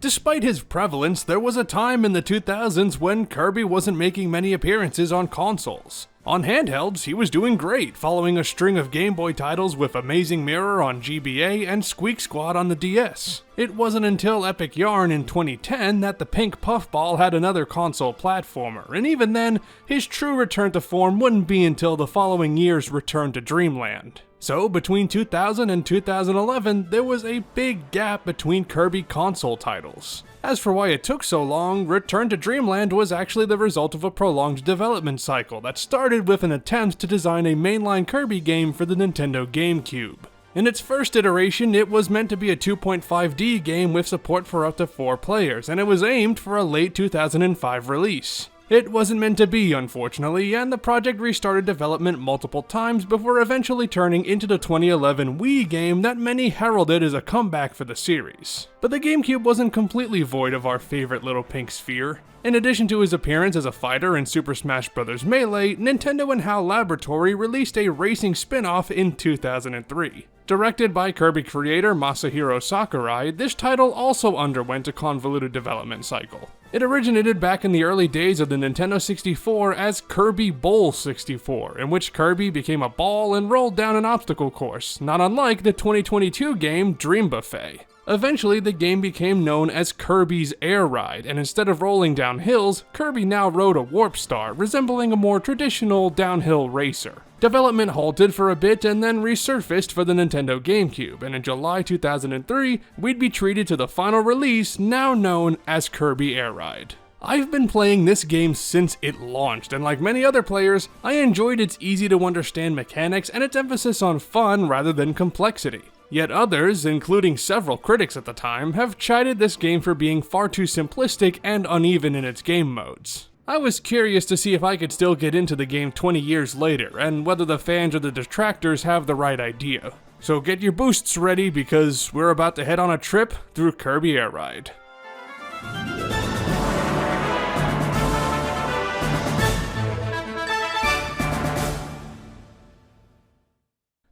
Despite his prevalence, there was a time in the 2000s when Kirby wasn't making many appearances on consoles. On handhelds, he was doing great, following a string of Game Boy titles with Amazing Mirror on GBA and Squeak Squad on the DS. It wasn't until Epic Yarn in 2010 that the pink puffball had another console platformer, and even then, his true return to form wouldn't be until the following year's return to Dreamland. So, between 2000 and 2011, there was a big gap between Kirby console titles. As for why it took so long, Return to Dreamland was actually the result of a prolonged development cycle that started with an attempt to design a mainline Kirby game for the Nintendo GameCube. In its first iteration, it was meant to be a 2.5D game with support for up to 4 players, and it was aimed for a late 2005 release. It wasn't meant to be, unfortunately, and the project restarted development multiple times before eventually turning into the 2011 Wii game that many heralded as a comeback for the series. But the GameCube wasn't completely void of our favorite little pink sphere. In addition to his appearance as a fighter in Super Smash Bros. Melee, Nintendo and HAL Laboratory released a racing spin-off in 2003. Directed by Kirby creator Masahiro Sakurai, this title also underwent a convoluted development cycle. It originated back in the early days of the Nintendo 64 as Kirby Bowl 64, in which Kirby became a ball and rolled down an obstacle course, not unlike the 2022 game Dream Buffet. Eventually, the game became known as Kirby's Air Ride, and instead of rolling down hills, Kirby now rode a warp star, resembling a more traditional downhill racer. Development halted for a bit and then resurfaced for the Nintendo GameCube, and in July 2003, we'd be treated to the final release, now known as Kirby Air Ride. I've been playing this game since it launched, and like many other players, I enjoyed its easy-to-understand mechanics and its emphasis on fun rather than complexity. Yet others, including several critics at the time, have chided this game for being far too simplistic and uneven in its game modes. I was curious to see if I could still get into the game 20 years later, and whether the fans or the detractors have the right idea. So get your boosts ready because we're about to head on a trip through Kirby Air Ride.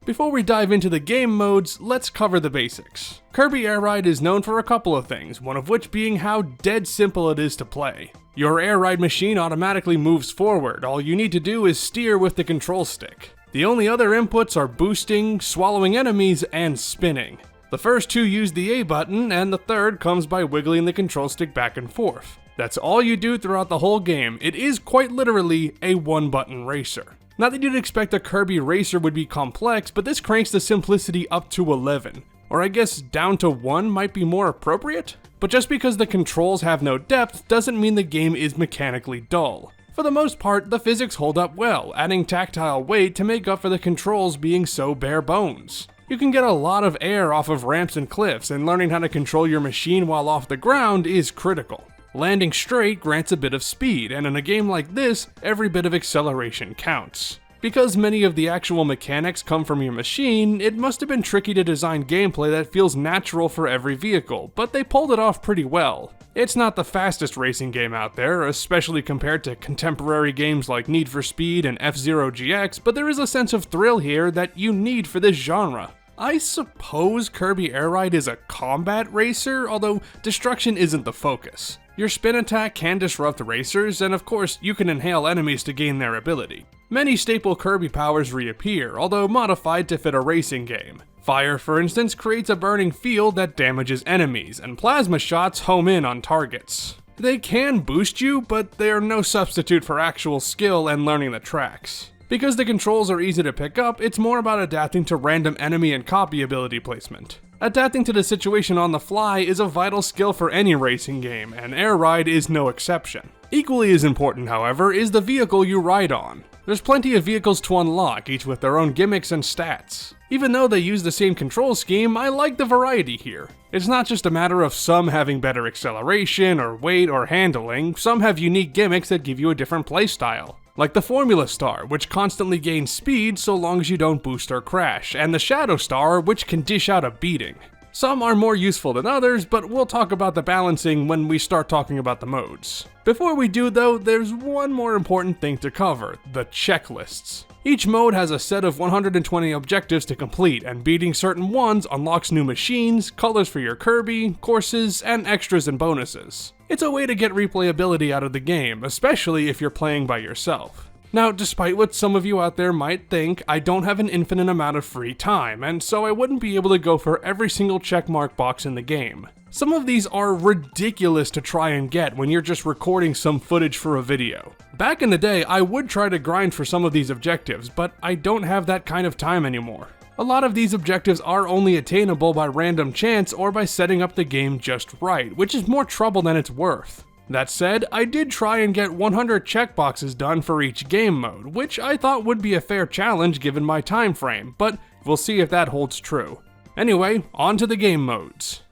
Before we dive into the game modes, let's cover the basics. Kirby Air Ride is known for a couple of things, one of which being how dead simple it is to play. Your Air Ride machine automatically moves forward, all you need to do is steer with the control stick. The only other inputs are boosting, swallowing enemies, and spinning. The first two use the A button, and the third comes by wiggling the control stick back and forth. That's all you do throughout the whole game. It is quite literally a one-button racer. Not that you'd expect a Kirby racer would be complex, but this cranks the simplicity up to 11. Or I guess down to 1 might be more appropriate? But just because the controls have no depth doesn't mean the game is mechanically dull. For the most part, the physics hold up well, adding tactile weight to make up for the controls being so bare bones. You can get a lot of air off of ramps and cliffs, and learning how to control your machine while off the ground is critical. Landing straight grants a bit of speed, and in a game like this, every bit of acceleration counts. Because many of the actual mechanics come from your machine, it must have been tricky to design gameplay that feels natural for every vehicle, but they pulled it off pretty well. It's not the fastest racing game out there, especially compared to contemporary games like Need for Speed and F-Zero GX, but there is a sense of thrill here that you need for this genre. I suppose Kirby Air Ride is a combat racer, although destruction isn't the focus. Your spin attack can disrupt racers, and of course, you can inhale enemies to gain their ability. Many staple Kirby powers reappear, although modified to fit a racing game. Fire, for instance, creates a burning field that damages enemies, and plasma shots home in on targets. They can boost you, but they are no substitute for actual skill and learning the tracks. Because the controls are easy to pick up, it's more about adapting to random enemy and copy ability placement. Adapting to the situation on the fly is a vital skill for any racing game, and Air Ride is no exception. Equally as important, however, is the vehicle you ride on. There's plenty of vehicles to unlock, each with their own gimmicks and stats. Even though they use the same control scheme, I like the variety here. It's not just a matter of some having better acceleration, or weight, or handling, some have unique gimmicks that give you a different playstyle. Like the Formula Star, which constantly gains speed so long as you don't boost or crash, and the Shadow Star, which can dish out a beating. Some are more useful than others, but we'll talk about the balancing when we start talking about the modes. Before we do though, there's one more important thing to cover: the checklists. Each mode has a set of 120 objectives to complete, and beating certain ones unlocks new machines, colors for your Kirby, courses, and extras and bonuses. It's a way to get replayability out of the game, especially if you're playing by yourself. Now, despite what some of you out there might think, I don't have an infinite amount of free time, and so I wouldn't be able to go for every single checkmark box in the game. Some of these are ridiculous to try and get when you're just recording some footage for a video. Back in the day, I would try to grind for some of these objectives, but I don't have that kind of time anymore. A lot of these objectives are only attainable by random chance or by setting up the game just right, which is more trouble than it's worth. That said, I did try and get 100 checkboxes done for each game mode, which I thought would be a fair challenge given my time frame, but we'll see if that holds true. Anyway, on to the game modes.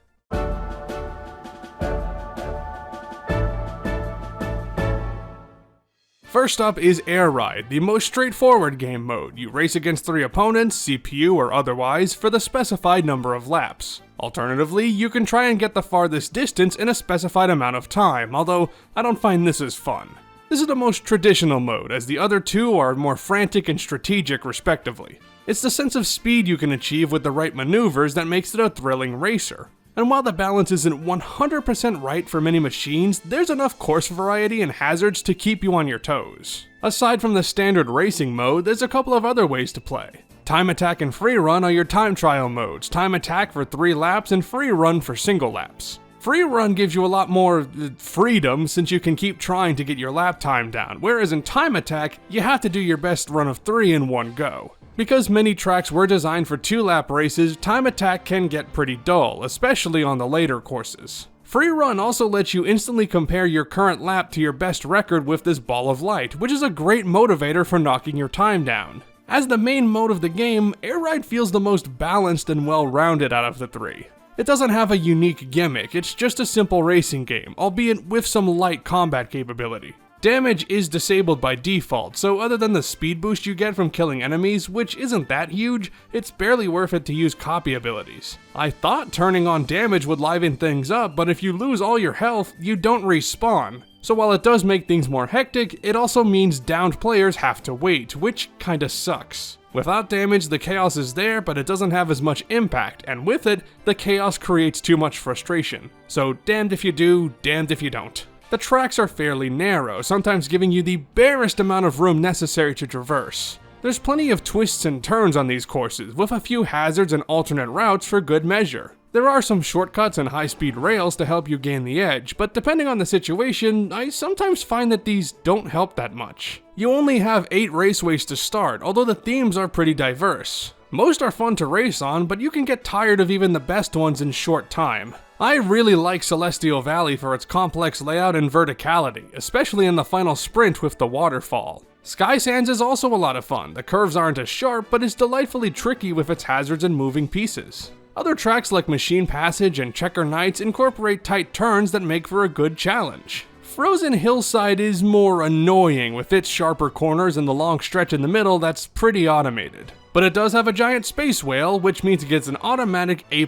First up is Air Ride, the most straightforward game mode. You race against 3 opponents, CPU or otherwise, for the specified number of laps. Alternatively, you can try and get the farthest distance in a specified amount of time, although I don't find this as fun. This is the most traditional mode, as the other two are more frantic and strategic respectively. It's the sense of speed you can achieve with the right maneuvers that makes it a thrilling racer. And while the balance isn't 100% right for many machines, there's enough course variety and hazards to keep you on your toes. Aside from the standard racing mode, there's a couple of other ways to play. Time Attack and Free Run are your time trial modes, Time Attack for 3 laps and Free Run for single laps. Free Run gives you a lot more freedom since you can keep trying to get your lap time down, whereas in Time Attack, you have to do your best run of 3 in one go. Because many tracks were designed for 2-lap races, Time Attack can get pretty dull, especially on the later courses. Free Run also lets you instantly compare your current lap to your best record with this ball of light, which is a great motivator for knocking your time down. As the main mode of the game, Air Ride feels the most balanced and well-rounded out of the 3. It doesn't have a unique gimmick, it's just a simple racing game, albeit with some light combat capability. Damage is disabled by default, so other than the speed boost you get from killing enemies, which isn't that huge, it's barely worth it to use copy abilities. I thought turning on damage would liven things up, but if you lose all your health, you don't respawn. So while it does make things more hectic, it also means downed players have to wait, which kinda sucks. Without damage, the chaos is there, but it doesn't have as much impact, and with it, the chaos creates too much frustration. So damned if you do, damned if you don't. The tracks are fairly narrow, sometimes giving you the barest amount of room necessary to traverse. There's plenty of twists and turns on these courses, with a few hazards and alternate routes for good measure. There are some shortcuts and high-speed rails to help you gain the edge, but depending on the situation, I sometimes find that these don't help that much. You only have 8 raceways to start, although the themes are pretty diverse. Most are fun to race on, but you can get tired of even the best ones in short time. I really like Celestial Valley for its complex layout and verticality, especially in the final sprint with the waterfall. Sky Sands is also a lot of fun. The curves aren't as sharp, but it's delightfully tricky with its hazards and moving pieces. Other tracks like Machine Passage and Checker Nights incorporate tight turns that make for a good challenge. Frozen Hillside is more annoying with its sharper corners and the long stretch in the middle that's pretty automated. But it does have a giant space whale, which means it gets an automatic A+.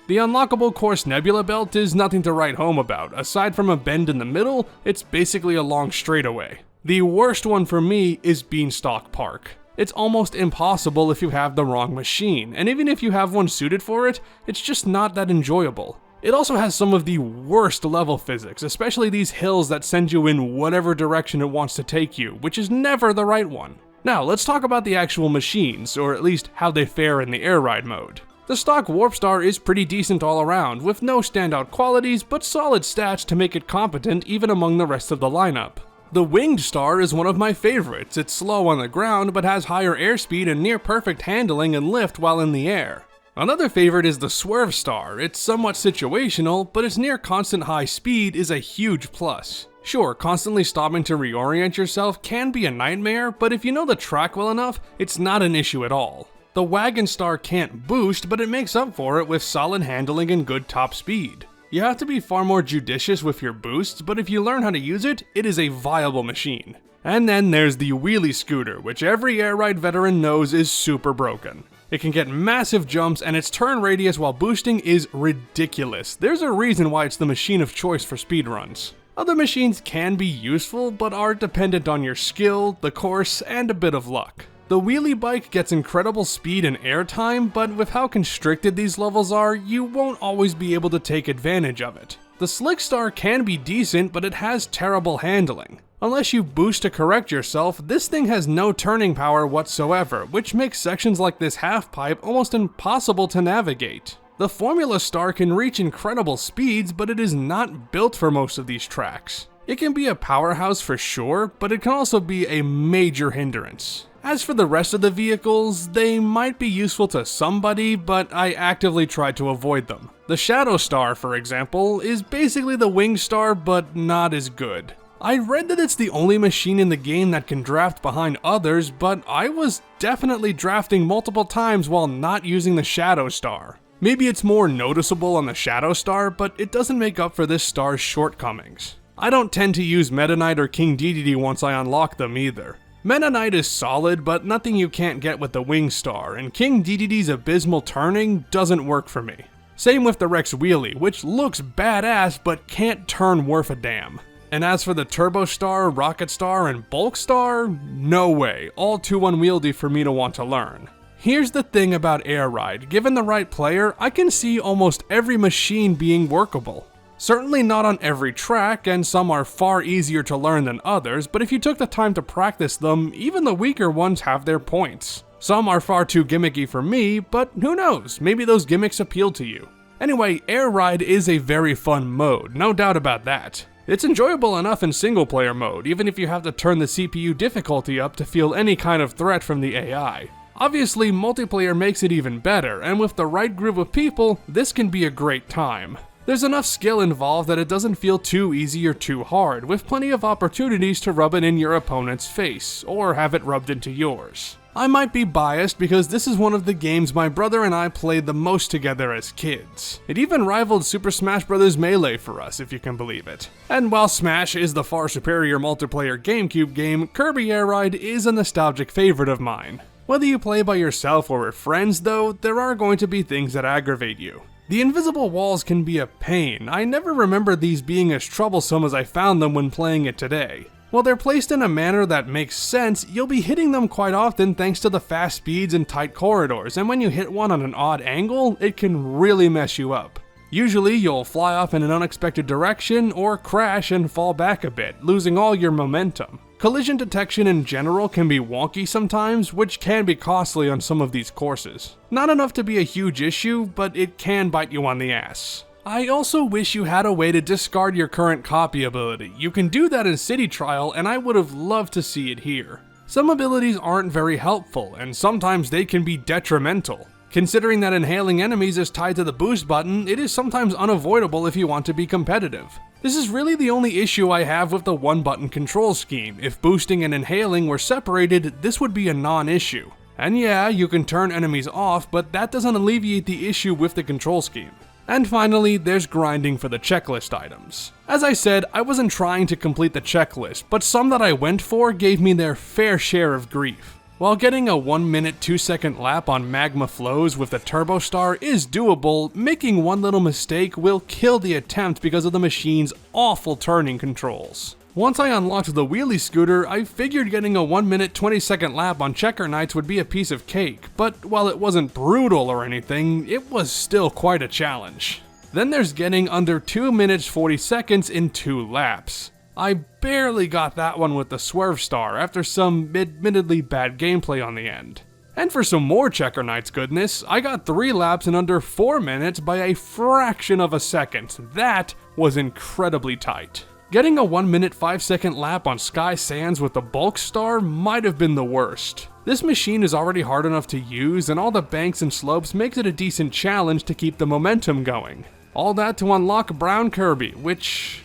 The unlockable course Nebula Belt is nothing to write home about. Aside from a bend in the middle, it's basically a long straightaway. The worst one for me is Beanstalk Park. It's almost impossible if you have the wrong machine, and even if you have one suited for it, it's just not that enjoyable. It also has some of the worst level physics, especially these hills that send you in whatever direction it wants to take you, which is never the right one. Now, let's talk about the actual machines, or at least how they fare in the Air Ride mode. The stock Warp Star is pretty decent all around, with no standout qualities, but solid stats to make it competent even among the rest of the lineup. The Winged Star is one of my favorites. It's slow on the ground, but has higher airspeed and near-perfect handling and lift while in the air. Another favorite is the Swerve Star. It's somewhat situational, but its near-constant high speed is a huge plus. Sure, constantly stopping to reorient yourself can be a nightmare, but if you know the track well enough, it's not an issue at all. The Wagon Star can't boost, but it makes up for it with solid handling and good top speed. You have to be far more judicious with your boosts, but if you learn how to use it, it is a viable machine. And then there's the Wheelie Scooter, which every Air Ride veteran knows is super broken. It can get massive jumps, and its turn radius while boosting is ridiculous. There's a reason why it's the machine of choice for speedruns. Other machines can be useful, but are dependent on your skill, the course, and a bit of luck. The wheelie bike gets incredible speed and airtime, but with how constricted these levels are, you won't always be able to take advantage of it. The Slick Star can be decent, but it has terrible handling. Unless you boost to correct yourself, this thing has no turning power whatsoever, which makes sections like this half-pipe almost impossible to navigate. The Formula Star can reach incredible speeds, but it is not built for most of these tracks. It can be a powerhouse for sure, but it can also be a major hindrance. As for the rest of the vehicles, they might be useful to somebody, but I actively try to avoid them. The Shadow Star, for example, is basically the Wing Star, but not as good. I read that it's the only machine in the game that can draft behind others, but I was definitely drafting multiple times while not using the Shadow Star. Maybe it's more noticeable on the Shadow Star, but it doesn't make up for this star's shortcomings. I don't tend to use Meta Knight or King Dedede once I unlock them either. Meta Knight is solid, but nothing you can't get with the Wing Star, and King Dedede's abysmal turning doesn't work for me. Same with the Rex Wheelie, which looks badass but can't turn worth a damn. And as for the Turbo Star, Rocket Star, and Bulk Star, no way, all too unwieldy for me to want to learn. Here's the thing about Air Ride, given the right player, I can see almost every machine being workable. Certainly not on every track, and some are far easier to learn than others, but if you took the time to practice them, even the weaker ones have their points. Some are far too gimmicky for me, but who knows, maybe those gimmicks appeal to you. Anyway, Air Ride is a very fun mode, no doubt about that. It's enjoyable enough in single player mode, even if you have to turn the CPU difficulty up to feel any kind of threat from the AI. Obviously, multiplayer makes it even better, and with the right group of people, this can be a great time. There's enough skill involved that it doesn't feel too easy or too hard, with plenty of opportunities to rub it in your opponent's face, or have it rubbed into yours. I might be biased because this is one of the games my brother and I played the most together as kids. It even rivaled Super Smash Bros. Melee for us, if you can believe it. And while Smash is the far superior multiplayer GameCube game, Kirby Air Ride is a nostalgic favorite of mine. Whether you play by yourself or with friends though, there are going to be things that aggravate you. The invisible walls can be a pain. I never remember these being as troublesome as I found them when playing it today. While they're placed in a manner that makes sense, you'll be hitting them quite often thanks to the fast speeds and tight corridors, and when you hit one on an odd angle, it can really mess you up. Usually you'll fly off in an unexpected direction or crash and fall back a bit, losing all your momentum. Collision detection in general can be wonky sometimes, which can be costly on some of these courses. Not enough to be a huge issue, but it can bite you on the ass. I also wish you had a way to discard your current copy ability. You can do that in City Trial, and I would have loved to see it here. Some abilities aren't very helpful, and sometimes they can be detrimental. Considering that inhaling enemies is tied to the boost button, it is sometimes unavoidable if you want to be competitive. This is really the only issue I have with the one-button control scheme. If boosting and inhaling were separated, this would be a non-issue. And yeah, you can turn enemies off, but that doesn't alleviate the issue with the control scheme. And finally, there's grinding for the checklist items. As I said, I wasn't trying to complete the checklist, but some that I went for gave me their fair share of grief. While getting a 1 minute 2 second lap on magma flows with the Turbo Star is doable, making one little mistake will kill the attempt because of the machine's awful turning controls. Once I unlocked the wheelie scooter, I figured getting a 1 minute 20 second lap on Checker Nights would be a piece of cake, but while it wasn't brutal or anything, it was still quite a challenge. Then there's getting under 2 minutes 40 seconds in 2 laps. I barely got that one with the Swerve Star after some admittedly bad gameplay on the end. And for some more Checker Nights goodness, I got 3 laps in under 4 minutes by a fraction of a second. That was incredibly tight. Getting a 1 minute 5 second lap on Sky Sands with the Bulk Star might have been the worst. This machine is already hard enough to use, and all the banks and slopes makes it a decent challenge to keep the momentum going. All that to unlock Brown Kirby, which,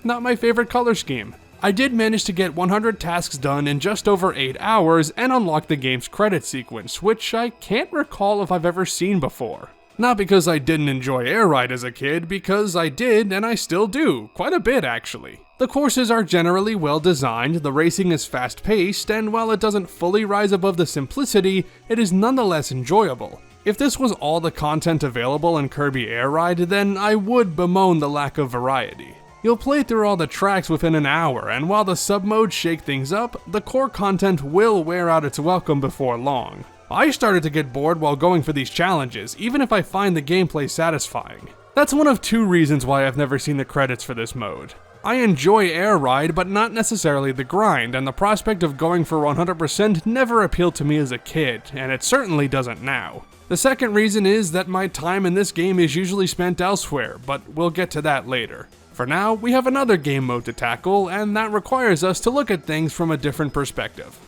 not my favorite color scheme. I did manage to get 100 tasks done in just over 8 hours and unlock the game's credit sequence, which I can't recall if I've ever seen before. Not because I didn't enjoy Air Ride as a kid, because I did, and I still do, quite a bit actually. The courses are generally well designed, the racing is fast paced, and while it doesn't fully rise above the simplicity, it is nonetheless enjoyable. If this was all the content available in Kirby Air Ride, then I would bemoan the lack of variety. You'll play through all the tracks within an hour, and while the sub-modes shake things up, the core content will wear out its welcome before long. I started to get bored while going for these challenges, even if I find the gameplay satisfying. That's one of two reasons why I've never seen the credits for this mode. I enjoy Air Ride, but not necessarily the grind, and the prospect of going for 100% never appealed to me as a kid, and it certainly doesn't now. The second reason is that my time in this game is usually spent elsewhere, but we'll get to that later. For now, we have another game mode to tackle, and that requires us to look at things from a different perspective.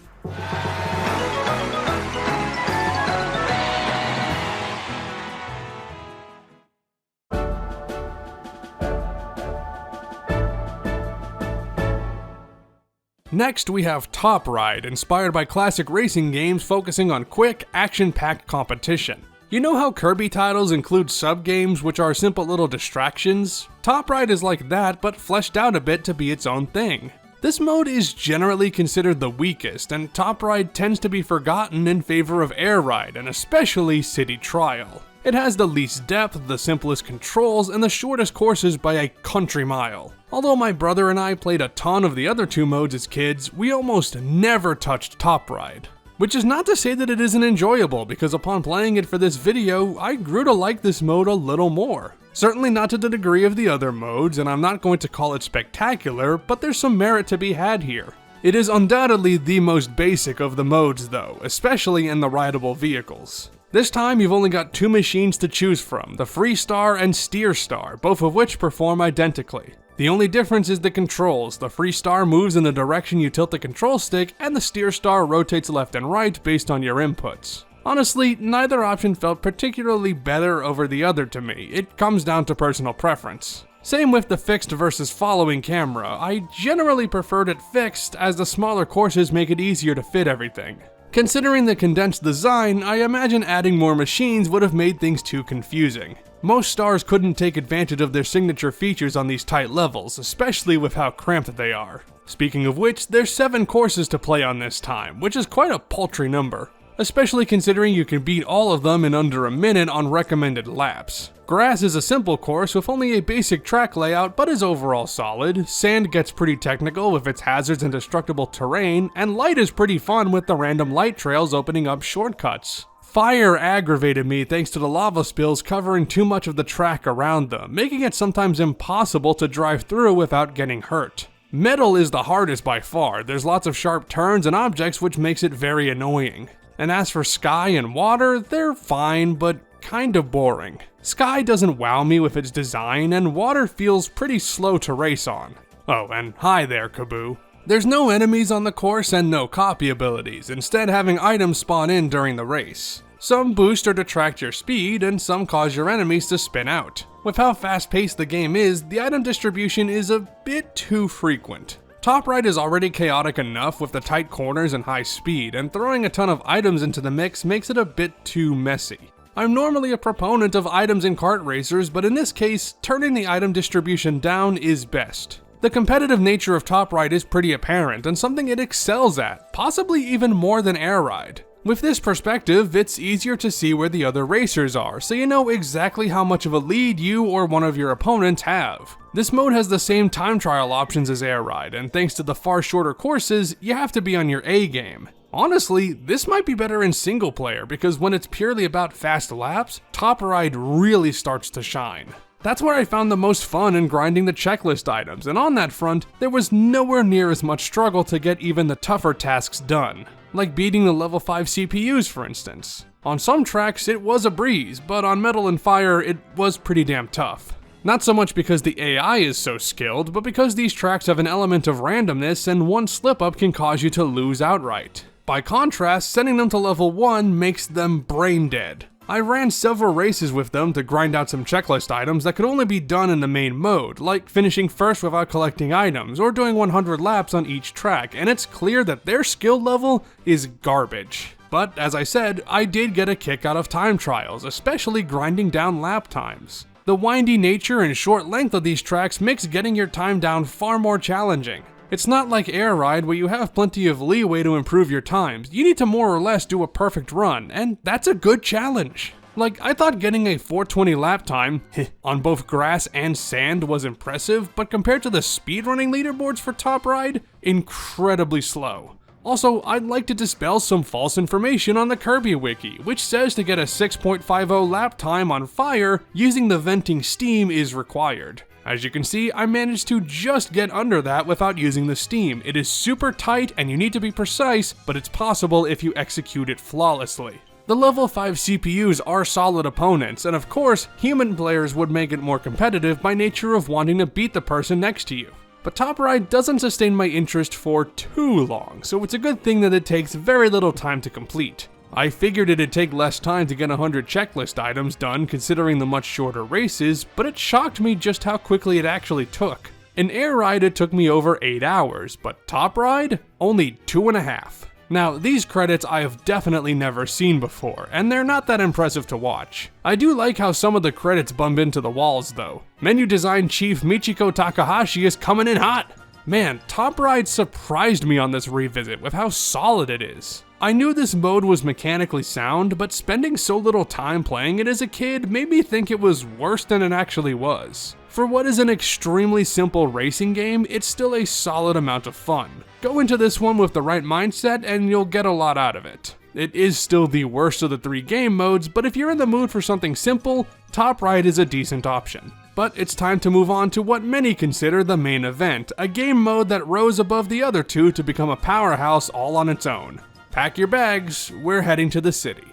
Next, we have Top Ride, inspired by classic racing games focusing on quick, action-packed competition. You know how Kirby titles include sub-games which are simple little distractions? Top Ride is like that, but fleshed out a bit to be its own thing. This mode is generally considered the weakest, and Top Ride tends to be forgotten in favor of Air Ride, and especially City Trial. It has the least depth, the simplest controls, and the shortest courses by a country mile. Although my brother and I played a ton of the other two modes as kids, we almost never touched Top Ride. Which is not to say that it isn't enjoyable, because upon playing it for this video, I grew to like this mode a little more. Certainly not to the degree of the other modes, and I'm not going to call it spectacular, but there's some merit to be had here. It is undoubtedly the most basic of the modes though, especially in the rideable vehicles. This time you've only got two machines to choose from, the Freestar and Steerstar, both of which perform identically. The only difference is the controls. The Freestar moves in the direction you tilt the control stick, and the Steerstar rotates left and right based on your inputs. Honestly, neither option felt particularly better over the other to me. It comes down to personal preference. Same with the fixed versus following camera. I generally preferred it fixed, as the smaller courses make it easier to fit everything. Considering the condensed design, I imagine adding more machines would have made things too confusing. Most stars couldn't take advantage of their signature features on these tight levels, especially with how cramped they are. Speaking of which, there's 7 courses to play on this time, which is quite a paltry number, especially considering you can beat all of them in under a minute on recommended laps. Grass is a simple course with only a basic track layout, but is overall solid. Sand gets pretty technical with its hazards and destructible terrain, and light is pretty fun with the random light trails opening up shortcuts. Fire aggravated me thanks to the lava spills covering too much of the track around them, making it sometimes impossible to drive through without getting hurt. Metal is the hardest by far. There's lots of sharp turns and objects, which makes it very annoying. And as for sky and water, they're fine, but kind of boring. Sky doesn't wow me with its design, and water feels pretty slow to race on. Oh, and hi there, Kaboo. There's no enemies on the course and no copy abilities, instead having items spawn in during the race. Some boost or detract your speed, and some cause your enemies to spin out. With how fast-paced the game is, the item distribution is a bit too frequent. Top Ride is already chaotic enough with the tight corners and high speed, and throwing a ton of items into the mix makes it a bit too messy. I'm normally a proponent of items in kart racers, but in this case, turning the item distribution down is best. The competitive nature of Top Ride is pretty apparent, and something it excels at, possibly even more than Air Ride. With this perspective, it's easier to see where the other racers are, so you know exactly how much of a lead you or one of your opponents have. This mode has the same time trial options as Air Ride, and thanks to the far shorter courses, you have to be on your A game. Honestly, this might be better in single player, because when it's purely about fast laps, Top Ride really starts to shine. That's where I found the most fun in grinding the checklist items, and on that front, there was nowhere near as much struggle to get even the tougher tasks done. Like beating the level 5 CPUs, for instance. On some tracks, it was a breeze, but on Metal and Fire, it was pretty damn tough. Not so much because the AI is so skilled, but because these tracks have an element of randomness, and one slip-up can cause you to lose outright. By contrast, sending them to level 1 makes them brain dead. I ran several races with them to grind out some checklist items that could only be done in the main mode, like finishing first without collecting items, or doing 100 laps on each track, and it's clear that their skill level is garbage. But as I said, I did get a kick out of time trials, especially grinding down lap times. The windy nature and short length of these tracks makes getting your time down far more challenging. It's not like Air Ride where you have plenty of leeway to improve your times. You need to more or less do a perfect run, and that's a good challenge. Like, I thought getting a 420 lap time on both grass and sand was impressive, but compared to the speedrunning leaderboards for Top Ride, incredibly slow. Also, I'd like to dispel some false information on the Kirby Wiki, which says to get a 6.50 lap time on Fire, using the venting steam is required. As you can see, I managed to just get under that without using the steam. It is super tight and you need to be precise, but it's possible if you execute it flawlessly. The level 5 CPUs are solid opponents, and of course, human players would make it more competitive by nature of wanting to beat the person next to you. But Top Ride doesn't sustain my interest for too long, so it's a good thing that it takes very little time to complete. I figured it'd take less time to get 100 checklist items done considering the much shorter races, but it shocked me just how quickly it actually took. In Air Ride it took me over 8 hours, but Top Ride? Only 2.5. Now, these credits I have definitely never seen before, and they're not that impressive to watch. I do like how some of the credits bump into the walls though. Menu design chief Michiko Takahashi is coming in hot! Man, Top Ride surprised me on this revisit with how solid it is. I knew this mode was mechanically sound, but spending so little time playing it as a kid made me think it was worse than it actually was. For what is an extremely simple racing game, it's still a solid amount of fun. Go into this one with the right mindset and you'll get a lot out of it. It is still the worst of the 3 game modes, but if you're in the mood for something simple, Top Ride is a decent option. But it's time to move on to what many consider the main event, a game mode that rose above the other 2 to become a powerhouse all on its own. Pack your bags, we're heading to the city.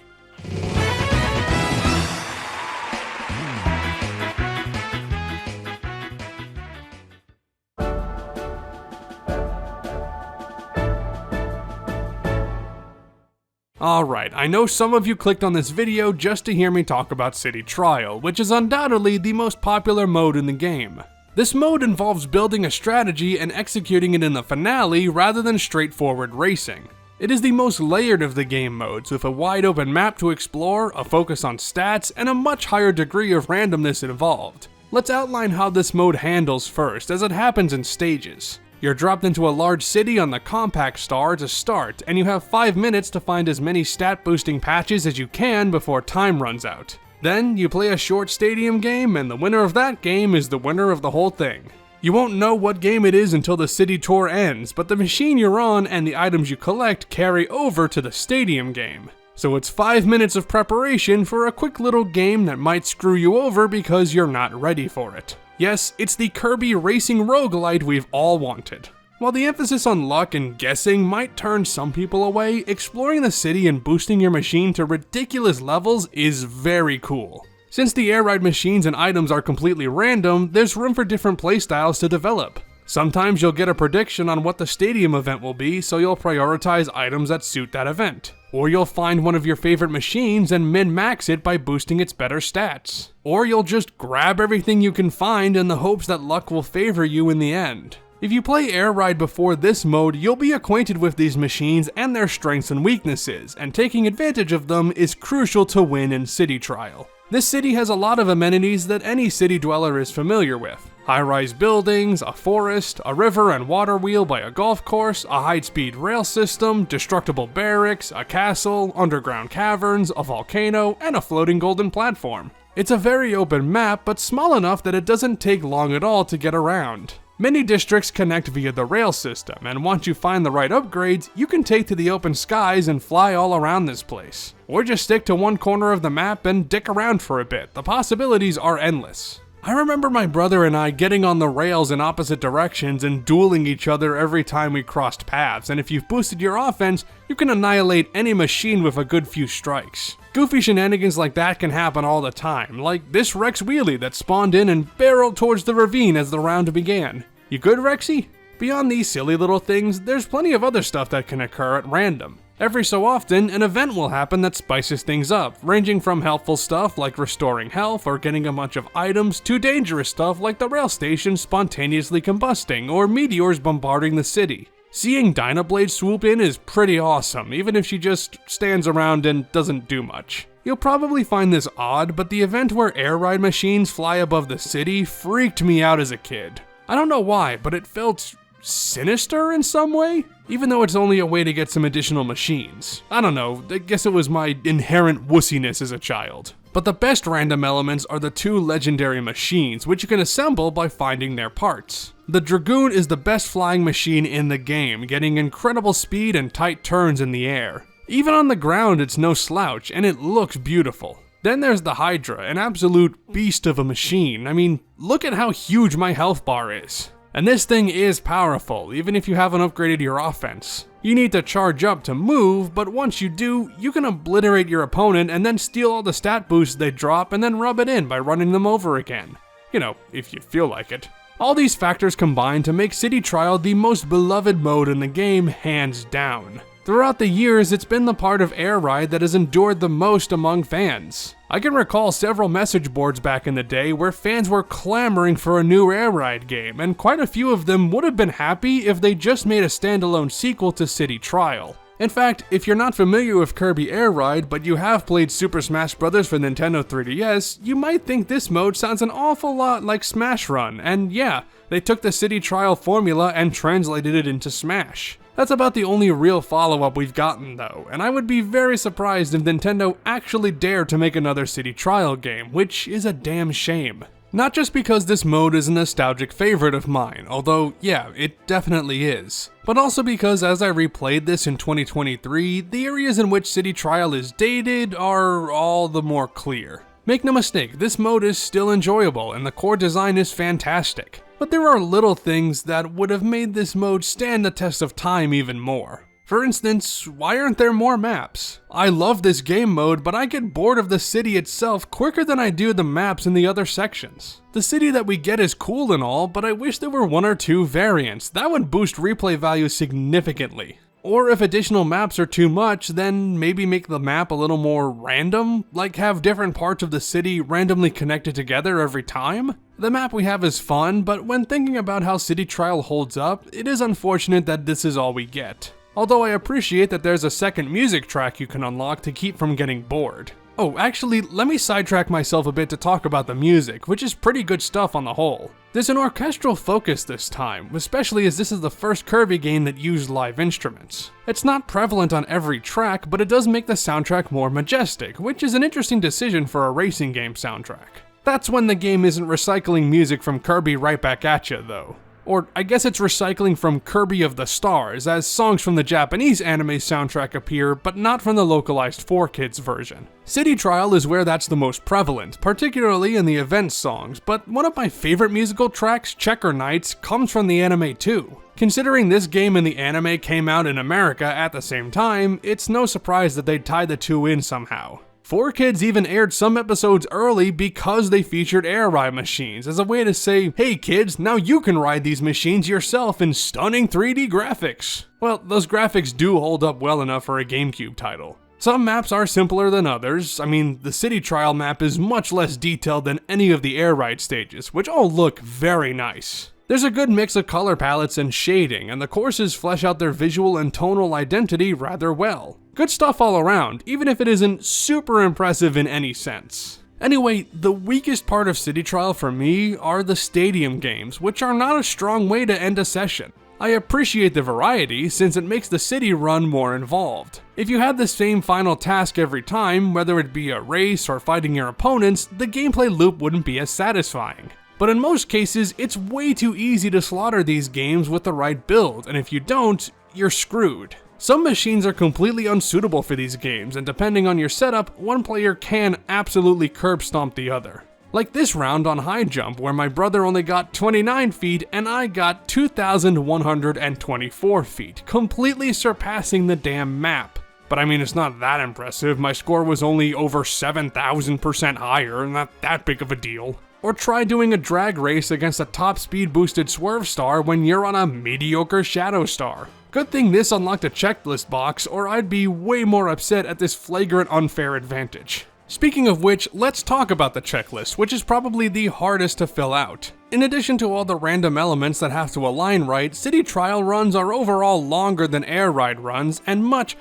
Alright, I know some of you clicked on this video just to hear me talk about City Trial, which is undoubtedly the most popular mode in the game. This mode involves building a strategy and executing it in the finale rather than straightforward racing. It is the most layered of the game modes, with a wide open map to explore, a focus on stats, and a much higher degree of randomness involved. Let's outline how this mode handles first, as it happens in stages. You're dropped into a large city on the compact star to start, and you have 5 minutes to find as many stat boosting patches as you can before time runs out. Then, you play a short stadium game, and the winner of that game is the winner of the whole thing. You won't know what game it is until the city tour ends, but the machine you're on and the items you collect carry over to the stadium game. So it's 5 minutes of preparation for a quick little game that might screw you over because you're not ready for it. Yes, it's the Kirby racing roguelite we've all wanted. While the emphasis on luck and guessing might turn some people away, exploring the city and boosting your machine to ridiculous levels is very cool. Since the Air Ride machines and items are completely random, there's room for different playstyles to develop. Sometimes you'll get a prediction on what the stadium event will be, so you'll prioritize items that suit that event. Or you'll find one of your favorite machines and min-max it by boosting its better stats. Or you'll just grab everything you can find in the hopes that luck will favor you in the end. If you play Air Ride before this mode, you'll be acquainted with these machines and their strengths and weaknesses, and taking advantage of them is crucial to win in City Trial. This city has a lot of amenities that any city dweller is familiar with. High-rise buildings, a forest, a river and water wheel by a golf course, a high-speed rail system, destructible barracks, a castle, underground caverns, a volcano, and a floating golden platform. It's a very open map, but small enough that it doesn't take long at all to get around. Many districts connect via the rail system, and once you find the right upgrades, you can take to the open skies and fly all around this place. Or just stick to one corner of the map and dick around for a bit. The possibilities are endless. I remember my brother and I getting on the rails in opposite directions and dueling each other every time we crossed paths, and if you've boosted your offense, you can annihilate any machine with a good few strikes. Goofy shenanigans like that can happen all the time, like this Rex wheelie that spawned in and barreled towards the ravine as the round began. You good, Rexy? Beyond these silly little things, there's plenty of other stuff that can occur at random. Every so often, an event will happen that spices things up, ranging from helpful stuff like restoring health or getting a bunch of items to dangerous stuff like the rail station spontaneously combusting or meteors bombarding the city. Seeing Dynablade swoop in is pretty awesome, even if she just stands around and doesn't do much. You'll probably find this odd, but the event where air ride machines fly above the city freaked me out as a kid. I don't know why, but it felt sinister in some way, even though it's only a way to get some additional machines. I don't know, I guess it was my inherent wussiness as a child. But the best random elements are the 2 legendary machines, which you can assemble by finding their parts. The Dragoon is the best flying machine in the game, getting incredible speed and tight turns in the air. Even on the ground it's no slouch, and it looks beautiful. Then there's the Hydra, an absolute beast of a machine. I mean, look at how huge my health bar is. And this thing is powerful, even if you haven't upgraded your offense. You need to charge up to move, but once you do, you can obliterate your opponent and then steal all the stat boosts they drop and then rub it in by running them over again. You know, if you feel like it. All these factors combine to make City Trial the most beloved mode in the game, hands down. Throughout the years, it's been the part of Air Ride that has endured the most among fans. I can recall several message boards back in the day where fans were clamoring for a new Air Ride game, and quite a few of them would have been happy if they just made a standalone sequel to City Trial. In fact, if you're not familiar with Kirby Air Ride, but you have played Super Smash Bros. For Nintendo 3DS, you might think this mode sounds an awful lot like Smash Run, and yeah, they took the City Trial formula and translated it into Smash. That's about the only real follow-up we've gotten though, and I would be very surprised if Nintendo actually dared to make another City Trial game, which is a damn shame. Not just because this mode is a nostalgic favorite of mine, although yeah, it definitely is, but also because as I replayed this in 2023, the areas in which City Trial is dated are all the more clear. Make no mistake, this mode is still enjoyable and the core design is fantastic. But there are little things that would have made this mode stand the test of time even more. For instance, why aren't there more maps? I love this game mode, but I get bored of the city itself quicker than I do the maps in the other sections. The city that we get is cool and all, but I wish there were 1 or 2 variants. That would boost replay value significantly. Or if additional maps are too much, then maybe make the map a little more random, like have different parts of the city randomly connected together every time? The map we have is fun, but when thinking about how City Trial holds up, it is unfortunate that this is all we get. Although I appreciate that there's a second music track you can unlock to keep from getting bored. Oh, actually, let me sidetrack myself a bit to talk about the music, which is pretty good stuff on the whole. There's an orchestral focus this time, especially as this is the first Kirby game that used live instruments. It's not prevalent on every track, but it does make the soundtrack more majestic, which is an interesting decision for a racing game soundtrack. That's when the game isn't recycling music from Kirby right back at you, though. Or I guess it's recycling from Kirby of the Stars, as songs from the Japanese anime soundtrack appear, but not from the localized 4Kids version. City Trial is where that's the most prevalent, particularly in the event songs, but one of my favorite musical tracks, Checker Nights, comes from the anime too. Considering this game and the anime came out in America at the same time, it's no surprise that they tied the two in somehow. 4Kids even aired some episodes early because they featured air ride machines as a way to say, hey kids, now you can ride these machines yourself in stunning 3D graphics. Well, those graphics do hold up well enough for a GameCube title. Some maps are simpler than others. I mean, the City Trial map is much less detailed than any of the air ride stages, which all look very nice. There's a good mix of color palettes and shading, and the courses flesh out their visual and tonal identity rather well. Good stuff all around, even if it isn't super impressive in any sense. Anyway, the weakest part of City Trial for me are the stadium games, which are not a strong way to end a session. I appreciate the variety since it makes the city run more involved. If you had the same final task every time, whether it be a race or fighting your opponents, the gameplay loop wouldn't be as satisfying. But in most cases, it's way too easy to slaughter these games with the right build, and if you don't, you're screwed. Some machines are completely unsuitable for these games, and depending on your setup, one player can absolutely curb stomp the other. Like this round on high jump, where my brother only got 29 feet and I got 2,124 feet, completely surpassing the damn map. But I mean, it's not that impressive. My score was only over 7,000% higher, not that big of a deal. Or try doing a drag race against a top speed boosted Swerve Star when you're on a mediocre Shadow Star. Good thing this unlocked a checklist box, or I'd be way more upset at this flagrant unfair advantage. Speaking of which, let's talk about the checklist, which is probably the hardest to fill out. in addition to all the random elements that have to align right, city trial runs are overall longer than air ride runs and much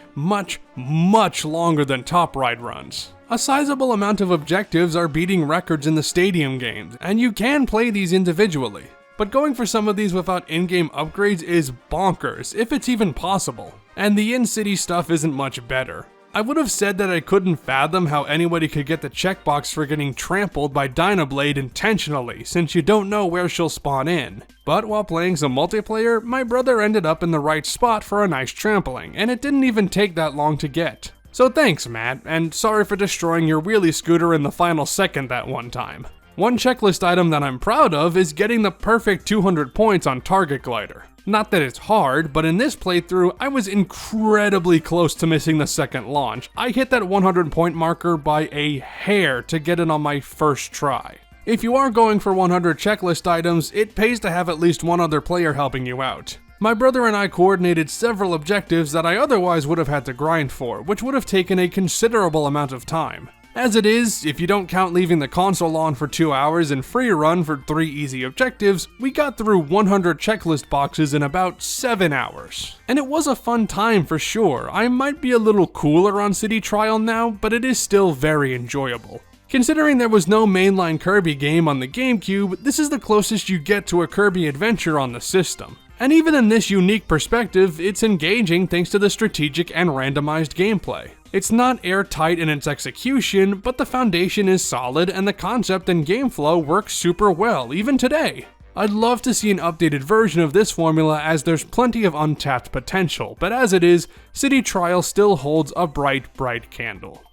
longer than top ride runs. A sizable amount of objectives are beating records in the stadium games, and you can play these individually. But going for some of these without in-game upgrades is bonkers, if it's even possible. And the in-city stuff isn't much better. I would have said that I couldn't fathom how anybody could get the checkbox for getting trampled by Dynablade intentionally, since you don't know where she'll spawn in. But while playing some multiplayer, my brother ended up in the right spot for a nice trampling, and it didn't even take that long to get. So thanks, Matt, and sorry for destroying your wheelie scooter in the final second that one time. One checklist item that I'm proud of is getting the perfect 200 points on Target Glider. Not that it's hard, but in this playthrough, I was incredibly close to missing the second launch. I hit that 100 point marker by a hair to get it on my first try. If you are going for 100 checklist items, it pays to have at least one other player helping you out. My brother and I coordinated several objectives that I otherwise would have had to grind for, which would have taken a considerable amount of time. As it is, if you don't count leaving the console on for 2 hours and free run for 3 easy objectives, we got through 100 checklist boxes in about 7 hours. And it was a fun time for sure. I might be a little cooler on City Trial now, but it is still very enjoyable. Considering there was no mainline Kirby game on the GameCube, this is the closest you get to a Kirby adventure on the system. And even in this unique perspective, it's engaging thanks to the strategic and randomized gameplay. It's not airtight in its execution, but the foundation is solid and the concept and game flow work super well, even today. I'd love to see an updated version of this formula as there's plenty of untapped potential, but as it is, City Trial still holds a bright candle.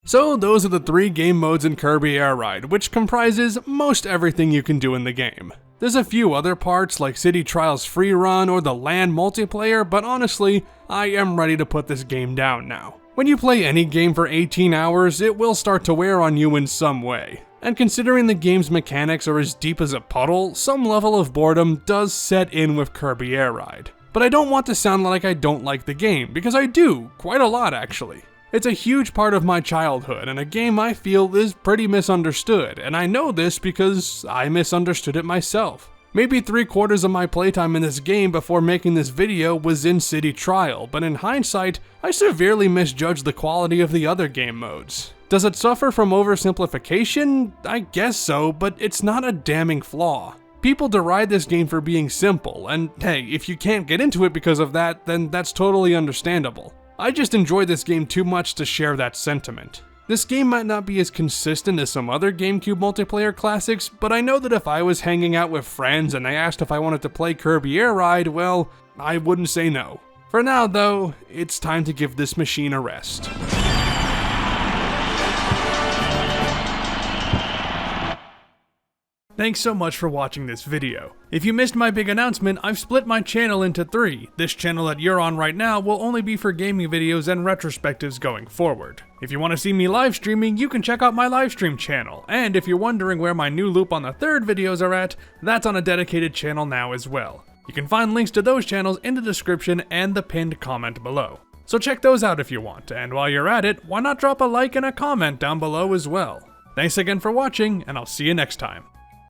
So those are the 3 game modes in Kirby Air Ride, which comprises most everything you can do in the game. There's a few other parts like City Trial's free run or the LAN multiplayer, but honestly, I am ready to put this game down now. When you play any game for 18 hours, it will start to wear on you in some way. And considering the game's mechanics are as deep as a puddle, some level of boredom does set in with Kirby Air Ride. But I don't want to sound like I don't like the game, because I do, quite a lot actually. It's a huge part of my childhood, and a game I feel is pretty misunderstood, and I know this because I misunderstood it myself. Maybe 3/4 of my playtime in this game before making this video was in City Trial, but in hindsight, I severely misjudged the quality of the other game modes. Does it suffer from oversimplification? I guess so, but it's not a damning flaw. People deride this game for being simple, and hey, if you can't get into it because of that, then that's totally understandable. I just enjoy this game too much to share that sentiment. This game might not be as consistent as some other GameCube multiplayer classics, but I know that if I was hanging out with friends and they asked if I wanted to play Kirby Air Ride, well, I wouldn't say no. For now though, it's time to give this machine a rest. Thanks so much for watching this video. If you missed my big announcement, I've split my channel into 3. This channel that you're on right now will only be for gaming videos and retrospectives going forward. If you want to see me live streaming, you can check out my livestream channel, and if you're wondering where my new Lupin III videos are at, that's on a dedicated channel now as well. You can find links to those channels in the description and the pinned comment below. So check those out if you want, and while you're at it, why not drop a like and a comment down below as well. Thanks again for watching, and I'll see you next time.